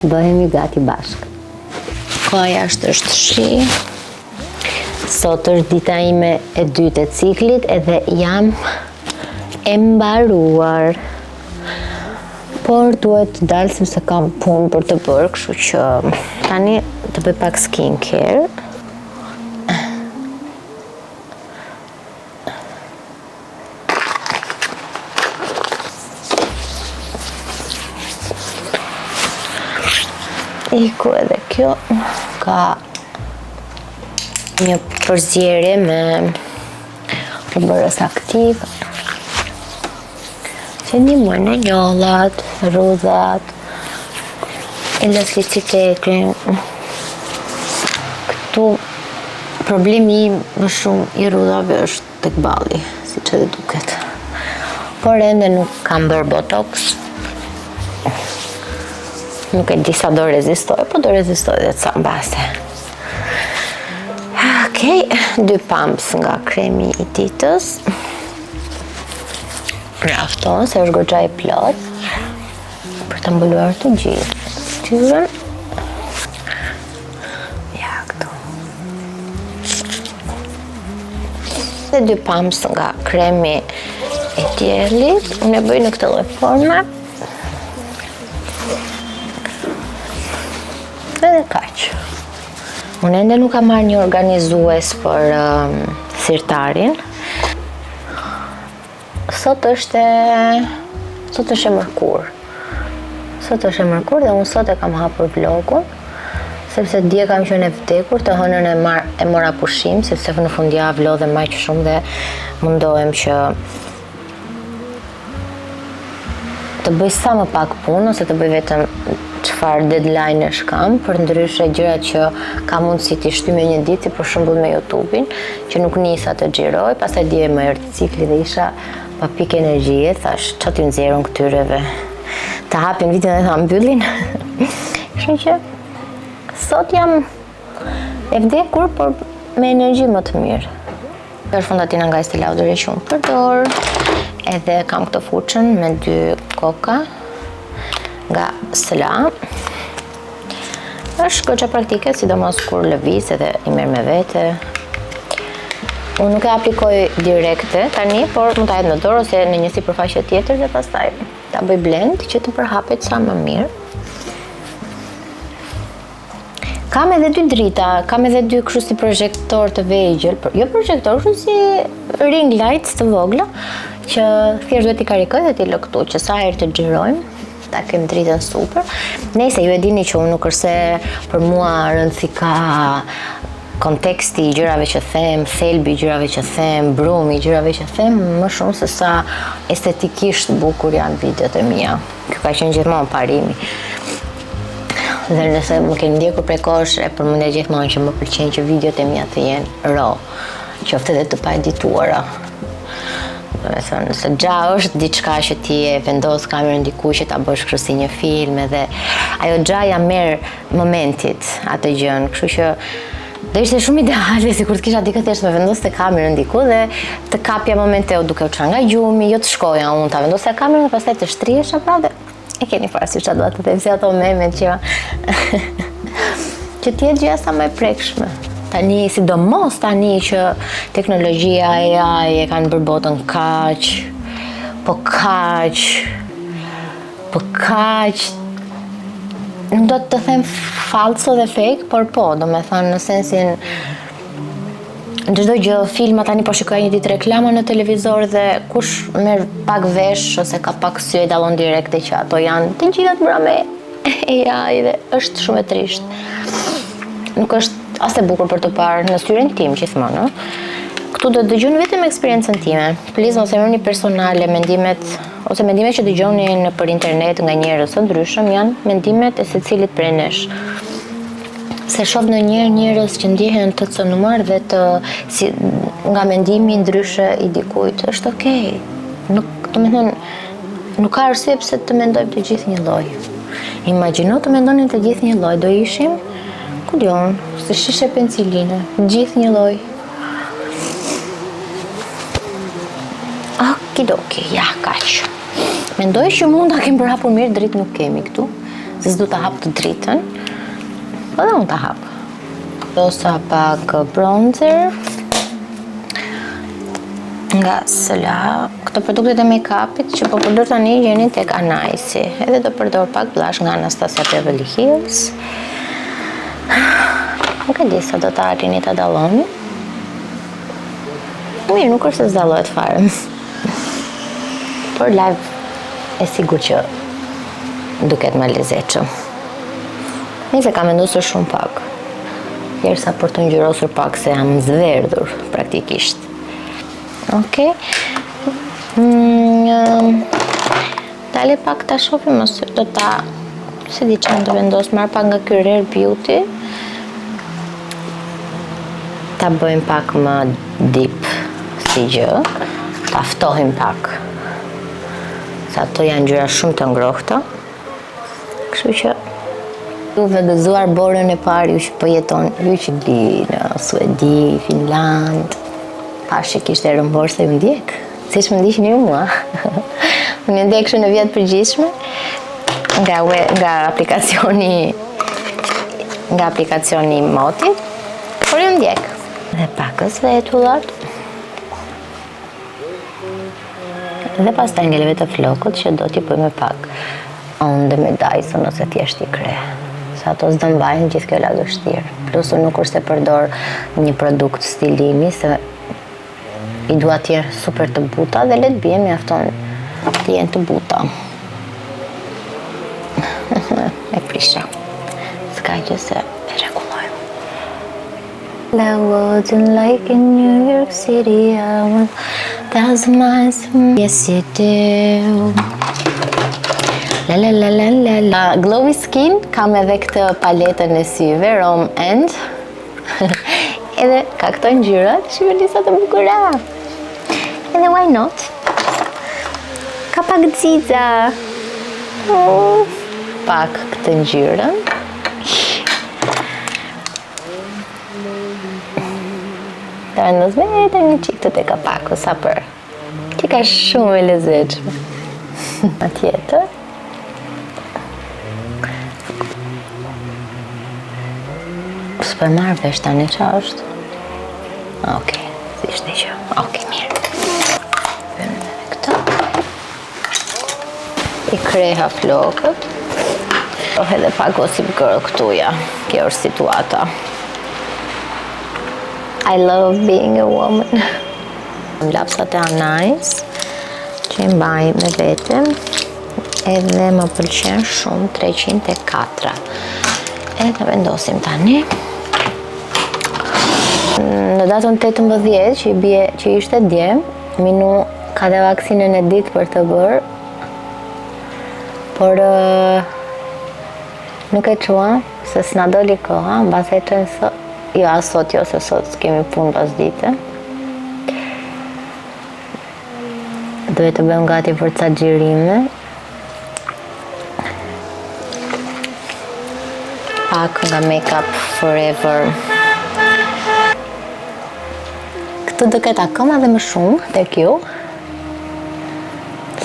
Bëhemi gati bashkë. Koha jashtë është shi. Sot është dita ime e dytë e ciklit edhe jam e mbaruar. Por duhet të dalë sepse kam punë për të bërë, kështu që tani të bëj pak skincare. Iku edhe kjo ka një përzierje me përbërës aktiv që ndihmojnë në njollat, rrudhat, elasticitetin. Këtu problemi më shumë i rrudhave është tek balli, siç edhe duket. Por ende nuk kam bërë botox. Nuk e di sa do rezistoj, po do rezistoj dhe të sa mbase. Okej, 2 pumps nga kremi i ditës. Mjafton, se është goxha e plot për të mbuluar të gjithë fytyrën. Ja, këtu. Dhe 2 pumps nga kremi i diellit. Unë e bëj në këtë lloj forme. Edhe kaq. Unë ende nuk kam marrë një organizues për sirtarin. Sot është e mërkur. Sot është e mërkur dhe unë sot e kam hapur vlogun, sepse dje kam qenë e vdekur, të hënën e mora pushim, sepse në fundjavë lodhem aq shumë dhe mundohem që të bëj sa më pak punë ose të bëj vetëm çfarë deadline-esh kam, për ndryshe gjërat që kam mundësi t'i shty me një ditë, si për shembull me YouTube-in, që nuk nisa të xhiroj, pastaj dje më erdhi cikli dhe isha pa pikë energjie, thash ç'a t'ju nxjerrun këtyreve. Ta hapin videon dhe ta mbyllin. Kështu që sot jam e vdekur, por me energji më të mirë. Kjo është fondatina nga Estée Lauder që unë përdor, edhe kam këtë fuçën me 2 koka nga Sla. Është goxha praktike, sidomos kur lëviz edhe i merr me vete. Unë nuk e aplikoj direkte tani, por mund ta hedh në dorë ose në një sipërfaqe tjetër dhe pastaj ta bëj blend që të përhapet sa më mirë. Kam edhe 2 drita, kam edhe 2 kështu si projektor të vegjël, jo projektor, kështu si ring lights të vogla, që thjesht duhet i karikoj dhe t'i lë këtu, që sa herë të xhirojmë, ta kem dritën super. Nëse ju e dini që unë nuk është se për mua rëndësi ka konteksti i gjërave që them, thelbi i gjërave që them, brumi i gjërave që them, më shumë se sa estetikisht bukur janë videot e mia. Kjo ka qenë gjithmonë parimi. Dhe nëse më keni ndjekur prej kohësh, e përmendja gjithmonë që më pëlqen që videot e mia të jenë raw, qoftë edhe të paedituara. Nëse gja është diçka që ti e vendos kamerën diku që ta bësh kështu si një film, edhe ajo gjaja merr momentit atë gjën, kështu që do ishte shumë ideale sikur të kisha dikë thjesht me vendoste kamerën diku dhe të kapja momente duke u çan nga gjumi, jo të shkoja unë ta vendosja kamerën dhe pastaj të shtrihesha pra dhe e keni parasysh çfarë do të them si ato memet që që ti gjëja sa më e prekshme. Tani, sidomos tani që teknologjia AI e kanë bërë botën kaq, nuk do të them falso dhe fake, por po, do me thënë në sensin në çdo gjë, filma tani po shikoj një ditë reklama në televizor dhe kush merr pak vesh ose ka pak sy e dallon direkte që ato janë të gjitha të bëra me AI dhe është shumë e trisht. Nuk është as e bukur për të parë në syrin tim gjithmonë. Këtu do të dëgjoni vetëm eksperiencën time. Please mos e merrni personale mendimet ose mendimet që dëgjoni nëpër internet nga njerëz të ndryshëm janë mendimet e secilit prej nesh. Se shoh ndonjëherë njerëz që ndjehen të cënuar dhe nga mendimi ndryshe i dikujt. Është okay. Nuk ka arsye pse të mendojmë të gjithë një lloj. Imagjino të mendonin të gjithë një lloj, do ishim ku diun, si shishe penciline, gjithë një lloj. Okidoki, ja, kaq. Mendoj që mund ta kem bërë hapur mirë, dritë nuk kemi këtu. se s'du ta hap të dritën, po dhe unë ta hap. Dosa pak bronzer nga Sela. Këto produktet e make-upit që po përdor tani gjeni tek Anajsi. Edhe do përdor pak blush nga Anastasia Beverly Hills. Nuk e di sa do ta arrini ta dalloni. Mirë, nuk është se s'dallohet fare. Por live e sigur që duket më lezetshëm. Nëse kam vendosur shumë pak. Derisa për të ngjyrosur pak se jam zverdhur praktikisht. Okej. Dale pak ta shohim ose do ta se di çfarë do vendos, marr pak nga ky Rare Beauty. Ta bëjmë pak më deep si gjë. Ta ftohim pak. Sa ato janë ngjyra shumë të ngrohta. Kështu që juve gëzuar borën e parë ju që po jeton, ju që di në Suedi, Finland, pash që kishte rëmbor se ju ndjek, si që më ndihni ju mua. Unë ndjekshë në vjetë përgjithshme nga aplikacioni Moti, por ju ndjek. Dhe pakës dhe etullat. Dhe pas ta ngeleve të flokët që do t'i bëjmë pak onde me Dyson ose thjesht i kre. Sa ato s'do mbajnë gjithë kjo lagështirë. Plus unë nuk është se përdor një produkt stilimi, se i dua tjerë super të buta dhe let bie mjafton të jenë të buta. E prisha. S'ka gjë se e rregullojmë. I wasn't like in New York City, I want 1,000 miles from yes you do. La la la la la la. Glowy Skin kam edhe këtë paletën e syve Rom End. Edhe ka këto ngjyrat, shihni sa të bukura. Edhe why not? Ka pak xixa. Pak këtë ngjyrën. Ta vendos vetëm një çik të teka paku sa për. Që ka shumë e lezetshme. Atjetër. S'po e marrë vesh tani qa është? Okej, si ishte që. Okej, mirë. Bëjmë edhe këto. I kreha flokët. Edhe pak Gossip Girl këtuja. Kjo është situata. I love being a woman. Lapsat e Anais që i mbaj me vetëm. Edhe më pëlqen shumë 304. Edhe vendosim tani. Në datën 18 që ishte dje, Minu ka dhe vaksinën e ditë për të bërë, por nuk e qua, se s'na doli koha, mbas e qenë sot, jo asot jo, se sot s'kemi punë pas dite. Duhet të bëjmë gati për ca xhirime. Pak nga Make Up Forever. Këtu duket akoma dhe më shumë tek ju,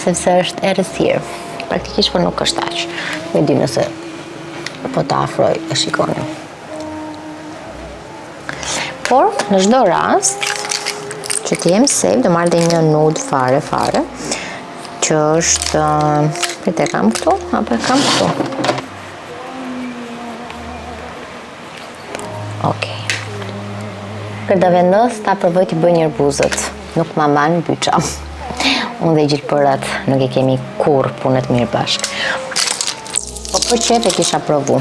sepse është e rëthirë. Praktikisht po nuk është aq. Nuk e di nëse po ta afroj e shikoni. Por në çdo rast që të jem safe, do marr dhe një nude fare, që është e kam këtu, apo e kam këtu. Okej. Kër da vendos, ta provoj t'i bëj një buzët. Nuk ma mban byqa. Unë dhe gjilpërat nuk i kemi kur punët mirë bashkë. Po për qef e kisha provu.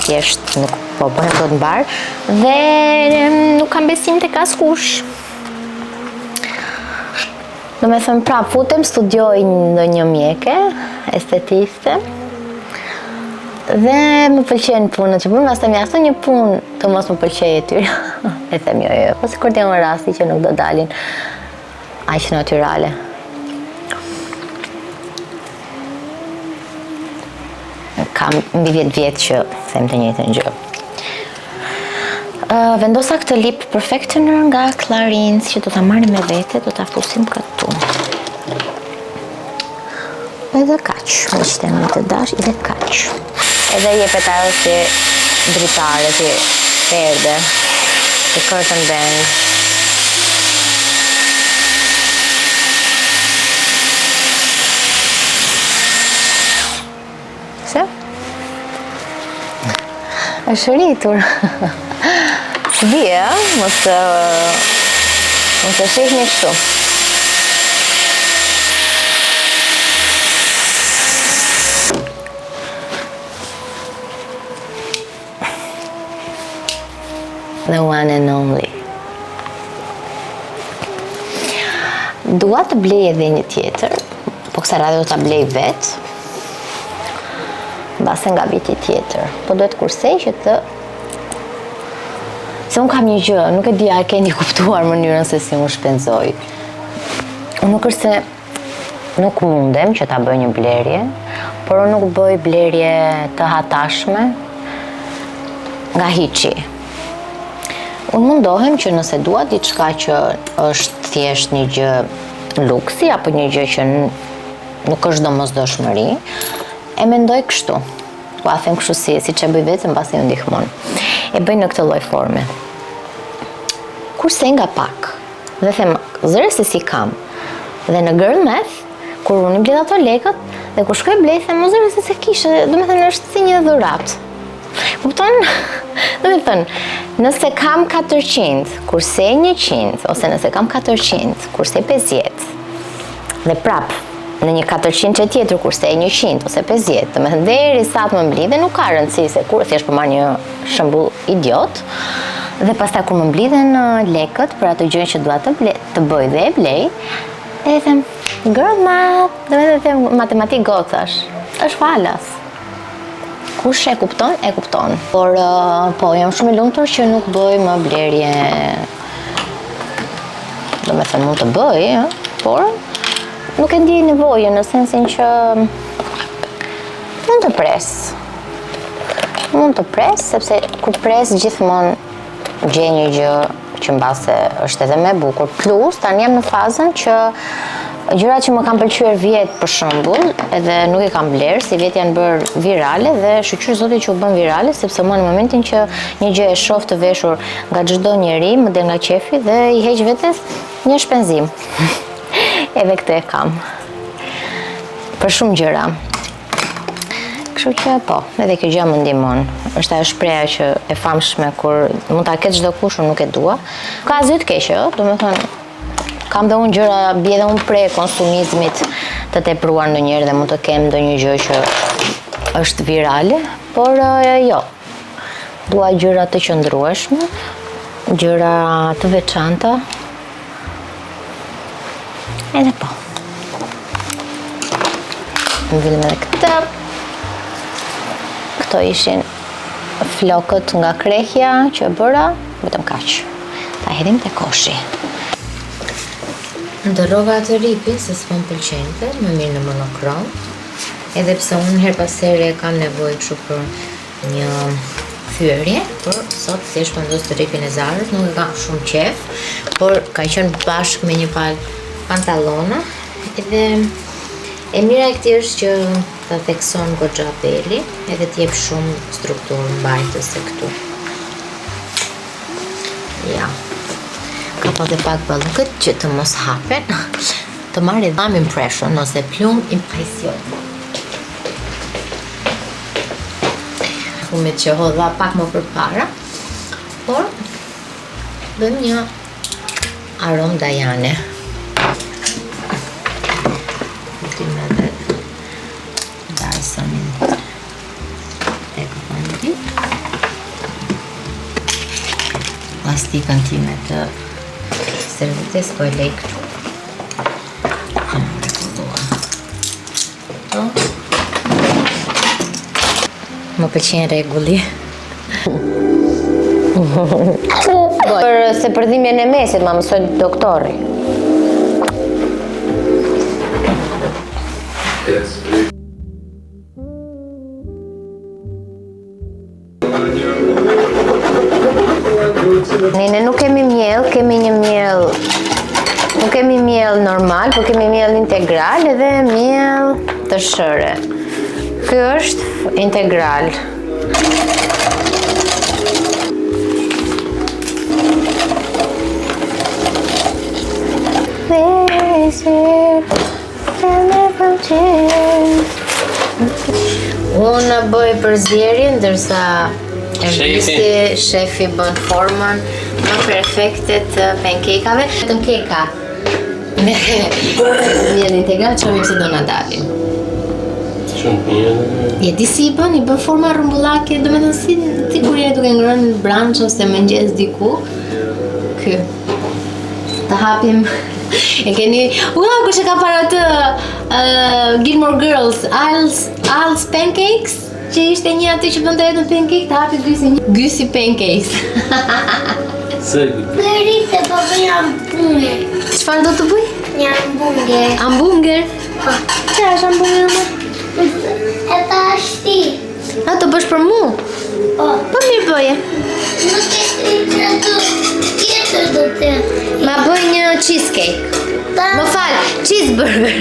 Thjesht nuk po bëhem të mbarë. Dhe nuk kam besim të askush. Do me thëmë prap, futem, studioj në një mjeke, estetiste. Dhe më pëlqen punët që punë, vasta mjafton një punë të mos më pëlqej e tyre. E them jo, po sikur të janë rasti që nuk do dalin aq natyrale. Kam mbi 10 vjet që them të njëjtën gjë. Vendosa këtë lip perfectioner nga Clarins që do ta marrim me vete, do ta fusim këtu. Edhe kaq, me qëtemi të dash, edhe kaq. Edhe jepet ajo si dritare, si perde, si curtain band. Se? Është rritur. Bie, mos e shihni kështu. The one and only. Dua të blej edhe një tjetër, po kësa radio të blej vetë, base nga biti tjetër. Po duhet kursej që të... Se unë kam një gjë, nuk e di a e keni kuptuar mënyrën se si unë shpenzoj. Unë nuk është se nuk mundem që ta bëj një blerje, por unë nuk bëj blerje të hatashme nga hiqi. Unë mundohem që nëse dua diçka që është thjesht një gjë luksi, apo një gjë që nuk është domosdoshmëri, e mendoj kështu. Po a them kështu si që bëj vetëm pasi ju ndihmon. E bëj në këtë lloj forme. Kurse nga pak, dhe them zëre se si kam. Dhe në Girl Math, kur unë i bledh ato lekët, dhe kur shkoj blej, them zëre se kishe, do me thënë është si një dhuratë. Kupton? Do me thënë, nëse kam 400, kurse 100, ose nëse kam 400, kurse 50, dhe prap, në një 400 që tjetër, kurse 100, ose 50, të me thënë, deri sa të më mblidhe, nuk ka rëndësi se kur, thjesht për marrë një shembull idiot, dhe pastaj kur më mblidhen lekët për ato gjë që dua të bëj dhe e blej, e them, Girl Math, do me them matematik gocash, është falas. Kush e kupton, e kupton. Por, po, jam shumë i lumtur që nuk bëj më blerje, do me thënë mund të bëj, por nuk e ndi nevojën në sensin që mund të pres. Mund të pres, sepse kur pres gjithmonë gjej një gjë që mbase është edhe më bukur. Plus, tani jam në fazën që gjërat që më kanë pëlqyer vjet për shembull, edhe nuk i kam bler, si vjet janë bërë virale dhe shqyr zoti që u bën virale, sepse më në momentin që një gjë e shoh të veshur nga çdo njeri, më del nga qefi dhe i heq vetes një shpenzim. Edhe këtë e kam. Për shumë gjëra. Kështu që po, edhe kjo gjë më ndihmon. Është ajo shpreha që e famshme kur mund ta ketë çdo kush, unë nuk e dua. Ka asgjë të keqe, domethënë kam dhe unë gjëra, bie dhe unë prej konsumizmit të tepruar ndonjëherë dhe mund të kem ndonjë gjë që është virale, por jo. Dua gjëra të qëndrueshme, gjëra të veçanta. Edhe po. Mbyllim edhe këtë. Këto ishin flokët nga krehja që bëra, vetëm kaq. Ta hedhim te koshi. Ndërrova atë ripin se s'pom pëlqente, më mirë në monokrom. Edhe pse unë her pas here kam nevojë kështu për një fyerje, por sot thjesht vendos të ripin e Zarës, nuk e kam shumë qef, por ka qenë bashkë me një palë pantallona, edhe e mira e këtij është që ta thekson goxha beli, edhe t'jep shumë strukturë mbajtëse këtu. Ja. Ka pa dhe pak ballukët që të mos hapen, të marrë dham impression ose plum impresion. Fumit që hodha pak më përpara, por bëm një aromë dajane. Futim edhe Dysonin e këpëndi. Plastikën time të servites po e lej këtu. Më pëlqen rregulli. Për se përdhimjen e mesit ma mësoj doktori. Ne nuk kemi miell, kemi një miell. Nuk kemi miell normal, por kemi miell integral edhe miell të shëre. Ky është integral. Unë bëj përzierjen, ndërsa shefi bën formën më perfekte të pancake-ave. Vetëm keka. Vjen integral, çfarë se do na dalin. Shumë mirë. Je di si i bën forma rrumbullake, domethënë si kur je duke ngrënë brunch ose mëngjes diku. Ky. Ta hapim. E keni, kush e ka para të Gilmore Girls, Al's Pancakes, që ishte një aty që bënte vetëm pancake, të hapi Gysi Pancakes. Përite, po bëj hamburger. Çfarë do të bëj? Një hamburger. Hamburger? Çfarë është hamburger më? E ta është ti. A të bësh për mu? Po. Po mirë bëje. Nuk e të tjetër do të. Ma bëj një cheesecake. Më fal, cheeseburger.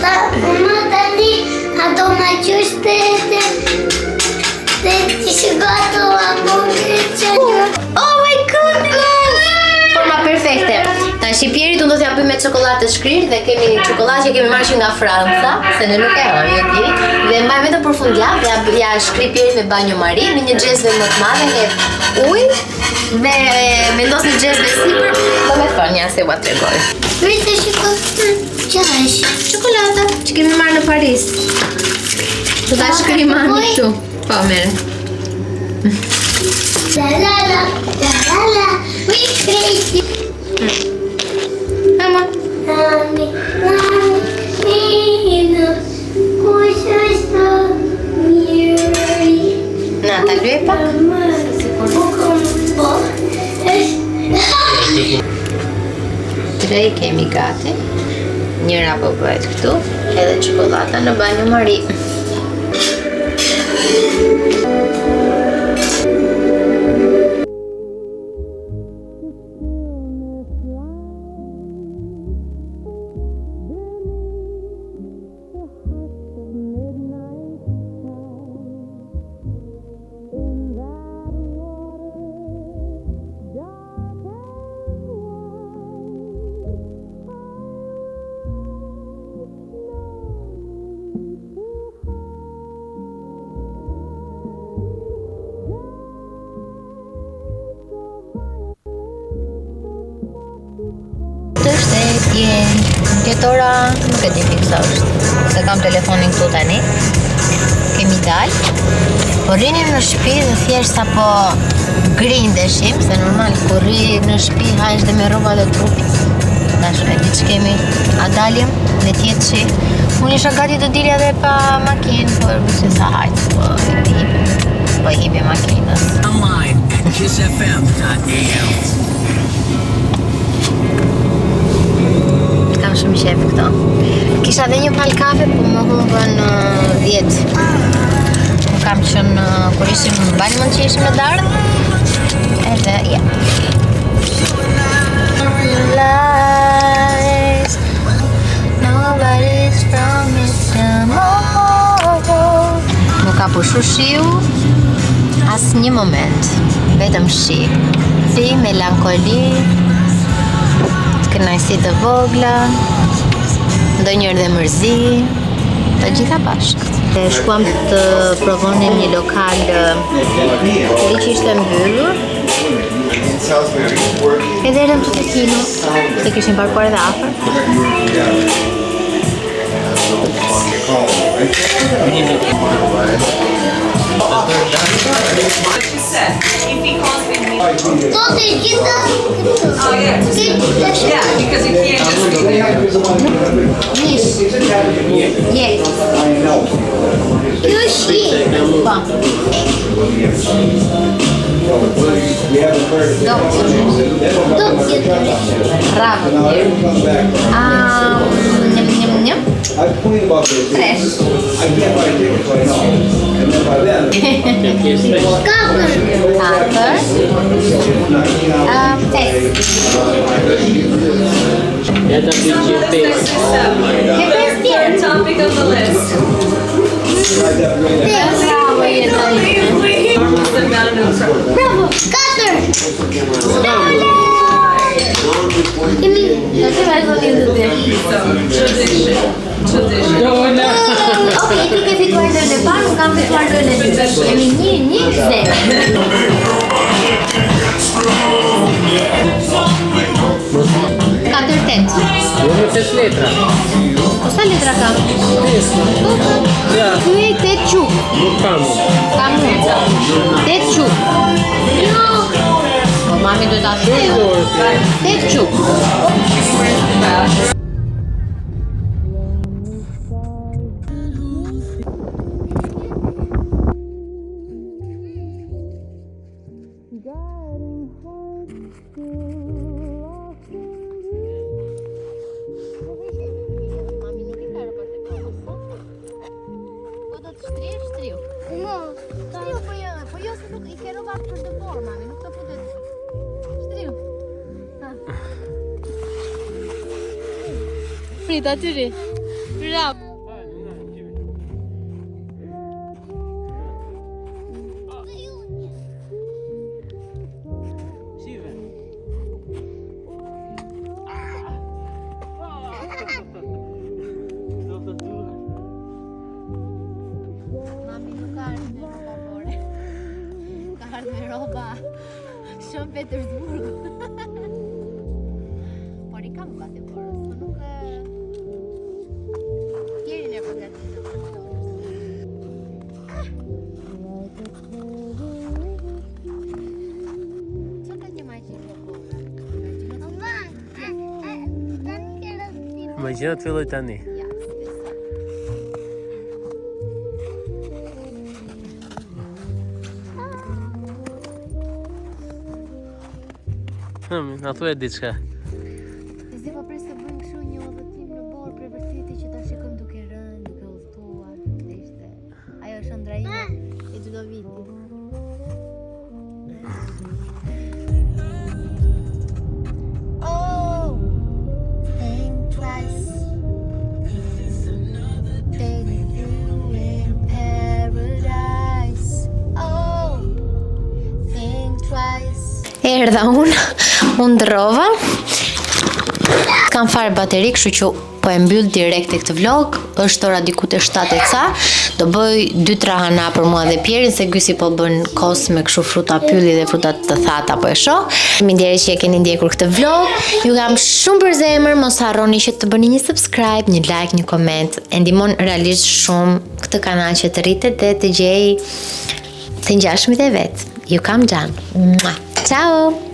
Më tani, ato ma qështë të shëgato hamburger që një. Oh my goodness! Forma perfekte. Tash Pierit unë do t'ja bëj me çokoladë të shkrirë dhe kemi çokoladë që kemi marrë nga Franca, se ne nuk e ham jo ti. Dhe mbaj vetëm për fundjavë, ja shkri Pierit me banjo mari në një xhezve më të madhe me ujë dhe vendos në xhezve sipër, do me thënë ja se ua tregoj. Vete që është? Çokolada që kemi marrë në Paris. Do ta shkrim mami këtu. Po merr. La, we crazy. Mama. Nani, kush është mirë. Na ta lyej pak. Po. Tre kemi gati. Njëra po bëhet këtu, edhe çokolada në banjo mari. Tetora, nuk e di fiksa është, se kam telefonin këtu tani. Kemi dalë, po rrinim në shtëpi dhe thjesht sapo grindeshim, se normal kur rri në shtëpi hajsh dhe me rroba dhe trupit. Tash e di që kemi, a dalim, le tjetë që unë isha gati të dilja dhe pa makinë, por se sa hajtë, po i hipi makinës. Online at kissfm.am. Kam shumë qef këto. Kisha dhe një pal kafe, po më humbën 10. Kam qënë kur ishim në banjë mund që ishim me darë. Edhe, ja. Lies, nobody's promised tomorrow. Nuk ka pushu shiu as një moment. Vetëm shi. Fi, melankoli, kënaqësi të vogla, ndonjëherë dhe mërzi, të gjitha bashkë. Shkuam të provonim një lokal që ishte mbyllur. Edhe erëm të kino, se kishim parkuar edhe afër. Do të gjitha Oh, yeah. Yeah, because you can't just be there. Yes. Kjo është Po. do të Bravo. Njëm. Tres. Katër. Ja ta bëj Section 7. Ke pesë tjerë. Topic of the list. Bravo! 4! Okej, ti ke fituar lojën e parë, unë kam fituar lojën e dytë. Jemi 1-1-0. 4-8. Jo me 5 letra. Po sa letra kam? Ja, Ky e 8 quk. nuk kam. Kam unë. 8 quk. Po mami do ta shkruaj. 8 quk. Mami nuk e ka raport e kohës. Po do të shtriu. Shtriu po jo se nuk i ke rrobat për të borë, mami, nuk të futet. Shtriu. Prit atyri. Rap. Mami nuk ka ardhur me rroba bore. Ka ardhur me rroba Shën Petersburgu. Por i kam gati borës, po nuk Tjerin e përgatitur për Qa ka një maqin borë? Magjina të filloj tani. Ja, Na thuaj diçka. Zi po pres të bëjmë kështu një udhëtim në borë për vërtetë që ta shikojmë duke rënë, duke udhëtuar. Ishte ajo është ëndra ime e çdo viti. Oh, think twice. Baby, you in paradise. Oh, think twice. Erdha unë ndrova. Kam fare bateri, kështu që po e mbyll direkt tek këtë vlog. Është ora diku te 7 e ca. Do bëj 2-3 hana për mua dhe Pierin, se Gysi po bën kos me kështu fruta pylli dhe fruta të thata po e shoh. Faleminderit që e keni ndjekur këtë vlog. Ju kam shumë për zemër, mos harroni që të bëni një subscribe, një like, një koment. E ndihmon realisht shumë këtë kanal që të rritet dhe të gjej të ngjashmit e vet. Ju kam xhan. Ciao.